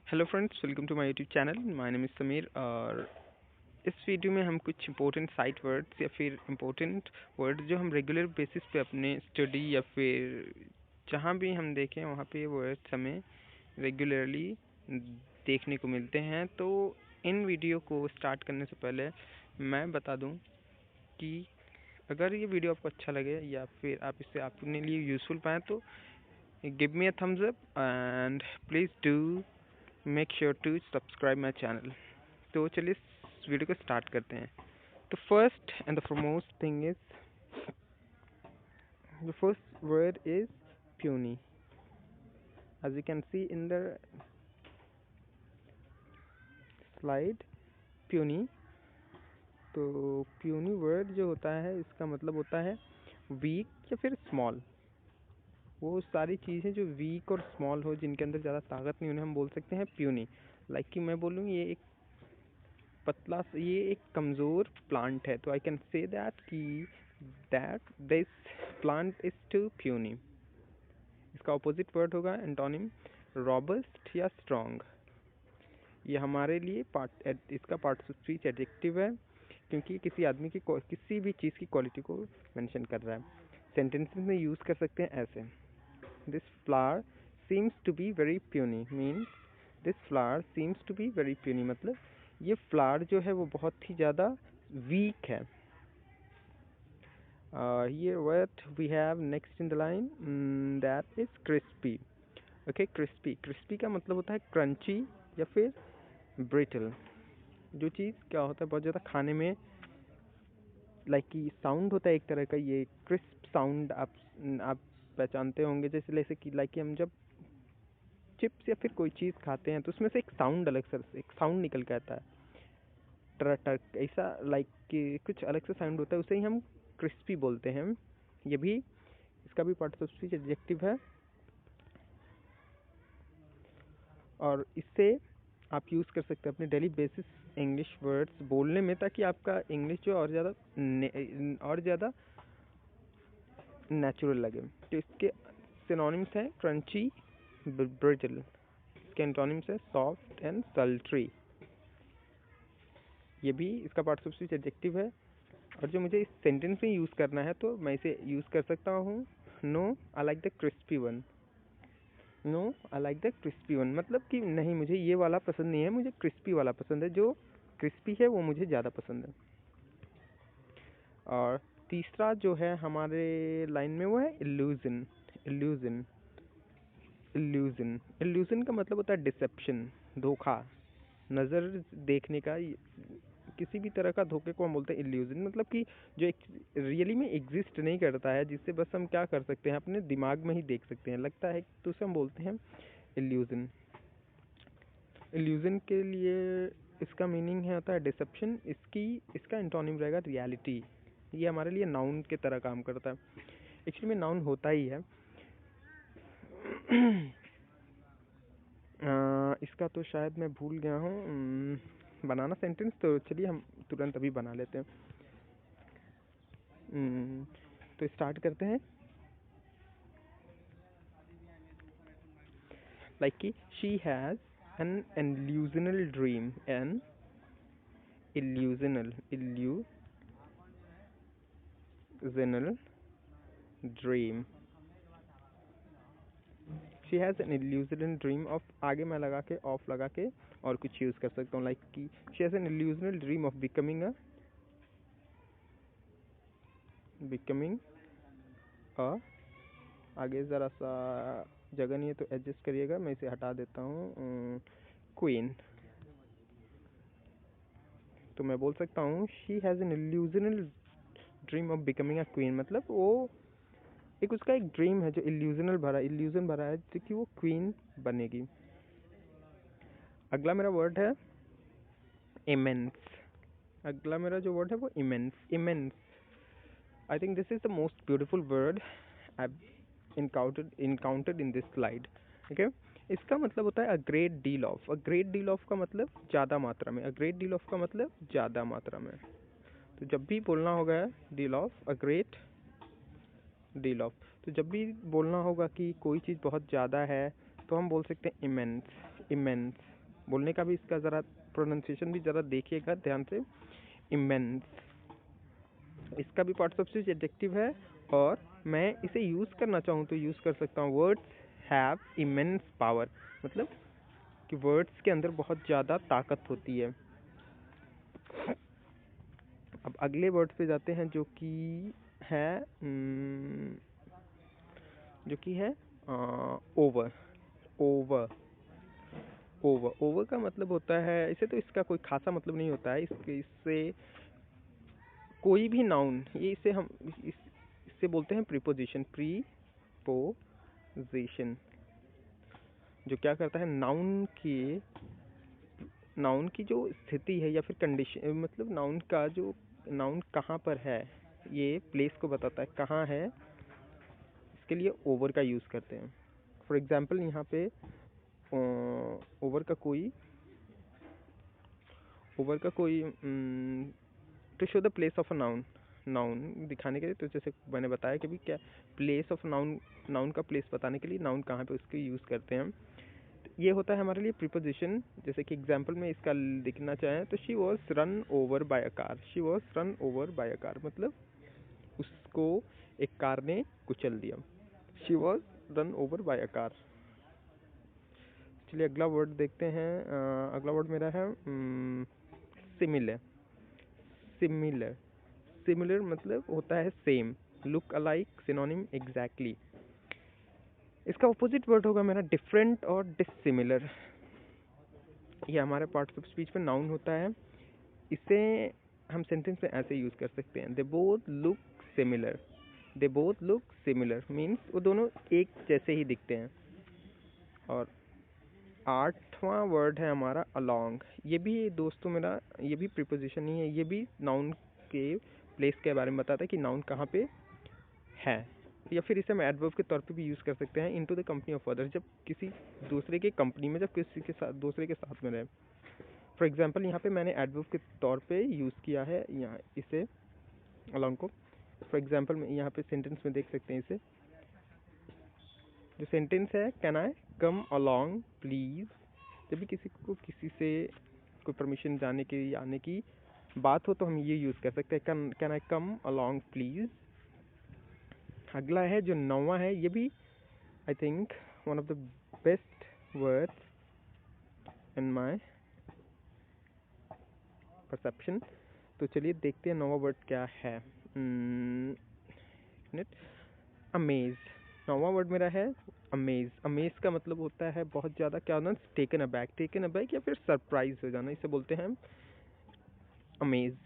Hello friends, welcome to my YouTube channel. My name is Sameer. और इस video में हम कुछ इंपॉर्टेंट साइट वर्ड्स या फिर इंपॉर्टेंट वर्ड जो हम रेगुलर बेसिस पे अपने स्टडी या फिर जहाँ भी हम देखें वहाँ पे ये वर्ड्स हमें रेगुलरली देखने को मिलते हैं। तो इन वीडियो को स्टार्ट करने से पहले मैं बता दूँ कि अगर ये वीडियो आपको अच्छा लगे या फिर आप इसे अपने लिए यूज़फुल पाएँ तो give me a thumbs up and please do make sure to subscribe my channel. तो चलिए इस वीडियो को स्टार्ट करते हैं। तो first and the foremost thing is the first word is puny. As you can see in the slide, puny. तो puny word जो होता है इसका मतलब होता है वीक या फिर स्मॉल। वो सारी चीज़ें जो वीक और स्मॉल हो, जिनके अंदर ज़्यादा ताकत नहीं, उन्हें हम बोल सकते हैं puny। लाइक कि मैं बोलूँ ये एक पतला, ये एक कमज़ोर प्लांट है, तो आई कैन से दैट कि that this plant is too puny। इसका ऑपोजिट वर्ड होगा एंटोनिम रॉबस्ट या स्ट्रॉन्ग। ये हमारे लिए इसका पार्ट ऑफ स्पीच एडजेक्टिव है, क्योंकि किसी आदमी की किसी भी चीज़ की क्वालिटी को मेंशन कर रहा है। सेंटेंसेस में यूज़ कर सकते हैं ऐसे, this flower seems to be very puny means this flower seems to be very puny मतलब ये फ्लावर जो है वो बहुत ही ज़्यादा वीक है। Here what we have next in the line, that is crispy. Okay, crispy का मतलब होता है क्रंची या फिर ब्रिटल। जो चीज़ क्या होता है बहुत ज़्यादा खाने में लाइक कि साउंड होता है एक तरह का, ये क्रिस्प साउंड आप पहचानते होंगे। जैसे कि लाइक कि हम जब चिप्स या फिर कोई चीज़ खाते हैं तो उसमें से एक साउंड अलग सा एक साउंड निकल के आता है, टक ऐसा, लाइक कि कुछ अलग सा साउंड होता है, उसे ही हम क्रिस्पी बोलते हैं। ये भी इसका भी पार्ट ऑफ स्पीच एडजेक्टिव है और इससे आप यूज़ कर सकते हैं अपने डेली बेसिस इंग्लिश वर्ड्स बोलने में, ताकि आपका इंग्लिश जो और ज़्यादा नेचुरल लगे। तो इसके सिनोनिम्स हैं क्रंची, ब्रिटल। इसके एंटोनिम्स है सॉफ्ट एंड सल्ट्री। ये भी इसका पार्ट ऑफ स्पीच एडजेक्टिव है। और जो मुझे इस सेंटेंस में यूज़ करना है तो मैं इसे यूज़ कर सकता हूँ, no I like the crispy one. No I like the crispy one मतलब कि नहीं, मुझे ये वाला पसंद नहीं है, मुझे क्रिस्पी वाला पसंद है। जो क्रिस्पी है वो मुझे ज़्यादा पसंद है। और तीसरा जो है हमारे लाइन में वो है इल्यूजन। इल्यूजन का मतलब होता है डिसेप्शन, धोखा, नज़र देखने का। किसी भी तरह का धोखे को हम बोलते हैं इल्यूजन। मतलब कि जो एक रियली में एग्जिस्ट नहीं करता है, जिससे बस हम क्या कर सकते हैं अपने दिमाग में ही देख सकते हैं, लगता है, तो उसे हम बोलते हैं इल्यूजन। इल्यूजन के लिए इसका मीनिंग है होता है डिसेप्शन। इसका एंटोनिम रहेगा रियलिटी। ये हमारे लिए नाउन के तरह काम करता है। एक्चुअली में नाउन होता ही है। इसका तो शायद मैं भूल गया हूँ बनाना सेंटेंस, तो चलिए हम तुरंत अभी बना लेते हैं। तो स्टार्ट करते हैं। लाइक कि she has an illusional dream, an illusional dream. She has an illusional dream of, आगे मैं लगा के ऑफ लगा के और कुछ यूज़ कर सकता हूँ, लाइक कि she has an illusional dream of becoming a आगे ज़रा सा जगह नहीं है तो एडजस्ट करिएगा, मैं इसे हटा देता हूँ, क्वीन। तो मैं बोल सकता हूँ she has an illusional dream of becoming a queen. मतलब वो एक उसका एक ड्रीम है जो इल्यूजन भरा है कि वो क्वीन बनेगी। अगला मेरा वर्ड है इमेंस। अगला मेरा जो वर्ड है वो immense. I think this is the most beautiful word I encountered in this slide. Okay? इसका मतलब होता है a great deal of. A great deal of का मतलब ज़्यादा मात्रा में। अ ग्रेट डील ऑफ का मतलब ज़्यादा मात्रा में। तो जब भी बोलना होगा deal of, a great deal of, तो जब भी बोलना होगा कि कोई चीज़ बहुत ज़्यादा है तो हम बोल सकते हैं इमेंस। बोलने का भी इसका ज़रा प्रोनाउंसिएशन भी ज़रा देखिएगा ध्यान से, इमेंस। इसका भी पार्ट्स ऑफ स्पीच एडजेक्टिव है, और मैं इसे यूज़ करना चाहूँ तो यूज़ कर सकता हूँ। वर्ड्स हैव इमेंस पावर, मतलब कि वर्ड्स के अंदर बहुत ज़्यादा ताकत होती है। अब अगले वर्ड पे जाते हैं जो कि है ओवर। ओवर ओवर ओवर का मतलब होता है, इसे तो इसका कोई खासा मतलब नहीं होता है, इससे कोई भी नाउन, ये इसे हम इससे बोलते हैं प्रीपोजिशन। प्रीपोजिशन जो क्या करता है, नाउन की जो स्थिति है या फिर कंडीशन, मतलब नाउन कहाँ पर है, ये प्लेस को बताता है कहाँ है, इसके लिए ओवर का यूज़ करते हैं। फॉर एग्जांपल यहाँ पे ओवर का कोई to show the place of a noun दिखाने के लिए, तो जैसे मैंने बताया कि भी क्या प्लेस ऑफ नाउन का प्लेस बताने के लिए नाउन कहाँ पे उसके यूज़ करते हैं, तो ये होता है हमारे लिए प्रीपोजिशन। जैसे कि एग्जांपल में इसका लिखना चाहें तो she was run over by a car. She was run over by a car मतलब उसको एक कार ने कुचल दिया। She was run over by a car. चलिए अगला वर्ड देखते हैं। अगला वर्ड मेरा है सिमिलर। सिमिलर सिमिलर मतलब होता है same, look alike, synonym, exactly. इसका ऑपोजिट वर्ड होगा मेरा डिफरेंट और डिसिमिलर। ये हमारे पार्ट्स ऑफ स्पीच में नाउन होता है। इसे हम सेंटेंस में ऐसे यूज़ कर सकते हैं, they both look similar. They both look similar means वो दोनों एक जैसे ही दिखते हैं। और 8वां वर्ड है हमारा अलोंग। ये भी दोस्तों मेरा, ये भी प्रीपोजिशन ही है, ये भी नाउन के प्लेस के बारे में बताता है कि नाउन कहाँ पे है, या फिर इसे हम एडवर्ब के तौर पे भी यूज़ कर सकते हैं। Into the company of other, जब किसी दूसरे के कंपनी में, जब किसी के साथ दूसरे के साथ में रहे। फॉर एग्जांपल यहाँ पे मैंने एडवर्ब के तौर पे यूज़ किया है यहाँ इसे अलोंग को। फॉर एग्जांपल में यहाँ पे सेंटेंस में देख सकते हैं इसे, जो सेंटेंस है can I come along please. जब भी किसी से कोई परमिशन जाने की आने की बात हो तो हम ये यूज़ कर सकते हैं, can I come along please. अगला है जो 9वां है, ये भी I think one of the best words in my perception. तो चलिए देखते हैं 9वां वर्ड क्या है। अमेज। 9वां वर्ड मेरा है अमेज। अमेज का मतलब होता है बहुत ज़्यादा क्या होना, टेकन अबैक या फिर सरप्राइज हो जाना, इसे बोलते हैं अमेज।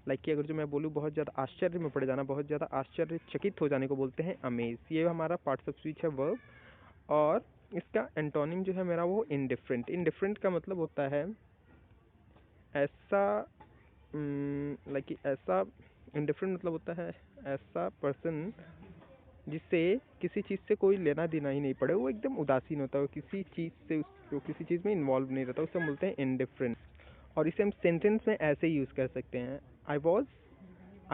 लाइक कि अगर जो मैं बोलूँ बहुत ज़्यादा आश्चर्य में पड़ जाना, बहुत ज़्यादा आश्चर्यचकित हो जाने को बोलते हैं अमेज। ये हमारा पार्ट्स ऑफ स्पीच है वर्ब। और इसका एंटोनिम जो है मेरा वो इंडिफरेंट। इंडिफरेंट का मतलब होता है ऐसा, लाइक कि ऐसा, इंडिफरेंट मतलब होता है ऐसा पर्सन जिससे किसी चीज़ से कोई लेना देना ही नहीं पड़े, वो एकदम उदासीन होता है, किसी चीज़ से उसको किसी चीज़ में इन्वॉल्व नहीं रहता, उसे हम बोलते हैं इंडिफरेंट। और इसे हम सेंटेंस में ऐसे यूज़ कर सकते हैं, I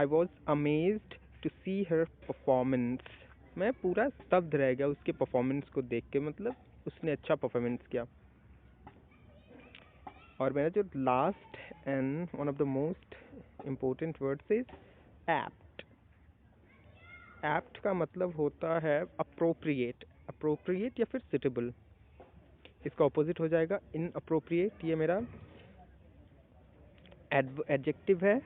was amazed to see her performance. मैं पूरा स्तब्ध रह गया उसके परफॉर्मेंस को देख के, मतलब उसने अच्छा परफॉर्मेंस किया। और मेरा जो last and one of the most important words is apt. Apt का मतलब होता है अप्रोप्रिएट या फिर सुटेबल। इसका ऑपोजिट हो जाएगा इनअप्रोप्रिएट। ये मेरा एडजेक्टिव है।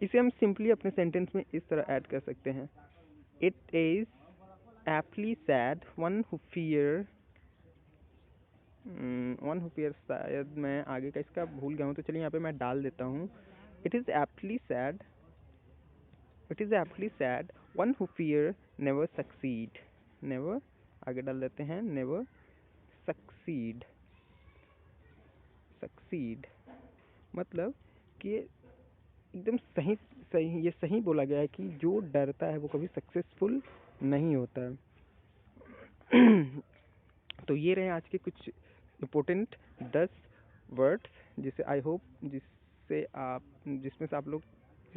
इसे हम सिंपली अपने सेंटेंस में इस तरह ऐड कर सकते हैं, it is aptly sad one who fear शायद मैं आगे का इसका भूल गया हूँ, तो चलिए यहाँ पे मैं डाल देता हूँ, it is aptly sad one who fear never succeed. Never आगे डाल देते हैं, नेवर सक्सीड मतलब कि एकदम सही ये सही बोला गया है कि जो डरता है वो कभी सक्सेसफुल नहीं होता है। तो ये रहे आज के कुछ इम्पोर्टेंट 10 वर्ड्स, जिसे आई होप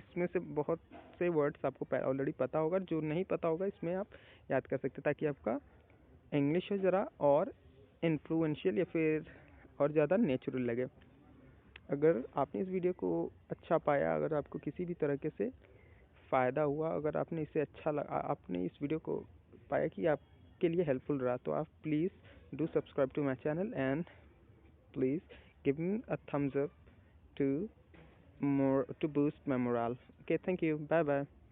जिसमें से बहुत से वर्ड्स आपको ऑलरेडी पता होगा। जो नहीं पता होगा इसमें आप याद कर सकते हैं, ताकि आपका इंग्लिश हो ज़रा और इन्फ्लुएंशियल या फिर और ज़्यादा नेचुरल लगे। अगर आपने इस वीडियो को अच्छा पाया, अगर आपको किसी भी तरीके से फ़ायदा हुआ, अगर आपने इसे आपने इस वीडियो को पाया कि आपके लिए हेल्पफुल रहा, तो आप please do subscribe to my channel and please give me a thumbs up to boost my morale. Okay, thank you. Bye bye.